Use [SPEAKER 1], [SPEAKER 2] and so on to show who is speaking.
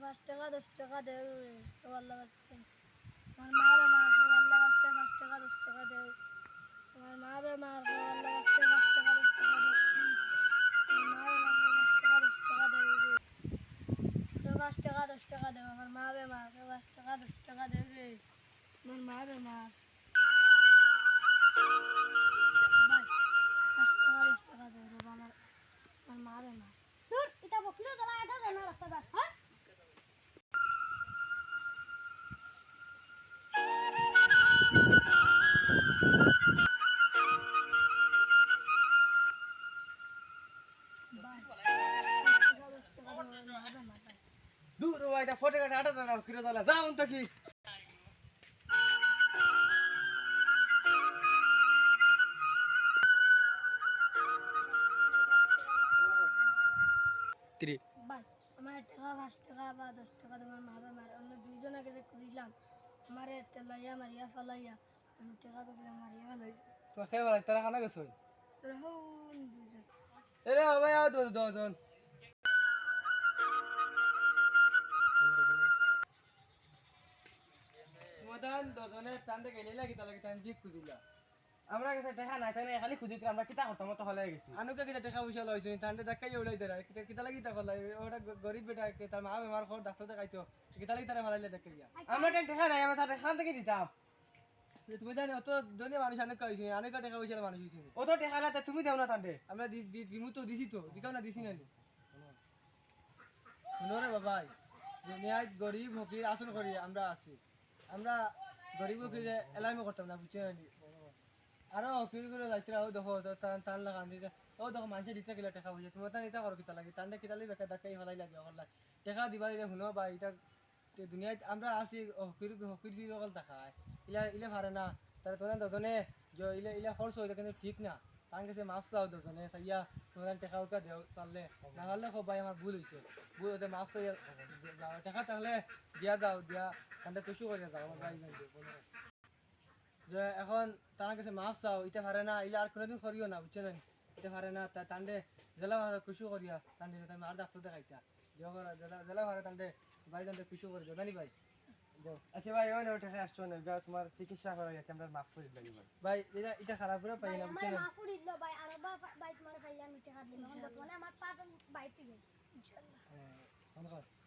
[SPEAKER 1] টাকা 10 টাকা দেও তো আল্লাহ বাস্তে আমার মা রে মার তো আল্লাহ বাস্তে 5 টাকা 10 টাকা দেও আমার মা রে মার তো আল্লাহ বাস্তে 5 টাকা 10 টাকা দেও আমার মা রে মার 5 টাকা 10 টাকা দেও তো 5 টাকা 10 টাকা দেও আমার মা রে মার তো 5 টাকা 10 টাকা দেও রে আমার মা রে মার ভাই 5 টাকা 10 টাকা দেও রে আমার মা রে মার
[SPEAKER 2] দূর এটা বকলো দলা এটা জানা রাস্তা দা হ্যাঁ
[SPEAKER 1] ভাই 5 টাকা 10 টাকা দেও আমার মা রে মার
[SPEAKER 3] দূর ভাই তা ফটো কাটা আটা দাও কিরো দলা যাও তো কি ত্রি
[SPEAKER 1] ভাই আমার টাকা 5 টাকা বা 10 টাকা তোমার মারে মার অন্য দুইজন আগে যে কইলাম আমার টেলাইয়া মারিয়া ফালাইয়া আমি টাকা তো দিলাম মারিয়া ফালাইছি
[SPEAKER 3] তো খেয়ে বলাই তারা খানা গেছো
[SPEAKER 1] তোরা হন দুইজন
[SPEAKER 3] এরে ভাই আও দো দো দো মদন দজনে তান্ডে গেলে লাগি তালাকি তান দিক খুজিলা আমরা কাছে টাকা নাই তাই খালি খুঁজিতে আমরা কিতা করতাম তো হলে গেছি আনুকে কিতা টাকা পয়সা লইছি তান্ডে দেখাই উড়াই দেরা কিতা কিতা লাগি তা করলাই ওটা গরিব বেটা কে তার মা বেমার খর ডাক্তার দেখাইতো কিতা লাগি তারা ফালাইলে দেখে গিয়া আমরা টাকা নাই আমরা তাদের খান থেকে দিতাম তুমি জানি অত ধনী মানুষ অনেক কইছি অনেক টাকা পয়সা মানুষ হইছে অত টাকা না তুমি দেও না তান্ডে আমরা দিমু তো দিছি তো দিকাও না দিছি না শুনো রে বাবাই দুনিয়ায় গরিব ফকির আসন করি আমরা আছি আমরা গরিব ফকিরে এলাইমো করতাম না বুঝছো আরো ফির করে যাইতে ও দেখো টান লাগা দিতে ও দেখো মানুষের দিতে গেলে টাকা পয়সা তুমি তা নিতে করো কিতা লাগে টানটা কিতা লাগে বেকার ডাকাই হলাই লাগে হল্লা টাকা দিবা দিলে শুনো বা এটা দুনিয়ায় আমরা আছি ফকির ফকির ফির অকল দেখায় ইলা ইলা পারে না তারা তোমাদের দুজনে ইলা ইলা খরচ হইতে কিন্তু ঠিক না তার কাছে মাফ চাও দুজনে চাইয়া তোমাদের টাকা উঠা দেও পারলে না পারলে খুব ভাই আমার ভুল হয়েছে ভুল হতে মাফ চাইয়া টাকা তাহলে দিয়া দাও দিয়া তাহলে খুশি করে দাও আমার ভাই যে এখন তার কাছে মাছ চাও ইতে পারে না ইলা আর কোনোদিন করিও না বুঝছো না ইতে পারে না তান্ডে জেলা ভাড়া খুশি করিয়া তান্ডে তুমি আর ডাক্তার দেখাইতা জেলা ভাড়া তান্ডে ভাই তান্ডে খুশি করে দাও জানি ভাই আচ্ছা ভাই ওই ওটা আসছো না তোমার চিকিৎসা করা যাচ্ছে আমরা মাফ করে দিই ভাই এটা এটা খারাপ করে পাই না বুঝছো
[SPEAKER 2] আমার
[SPEAKER 3] না
[SPEAKER 2] মা কুড়ি দিল ভাই আর বাইক মারা পাইলে আমি টাকা দিলাম মানে আমার পাঁচ বাইক গেছে
[SPEAKER 1] ইনশাআল্লাহ
[SPEAKER 3] হ্যাঁ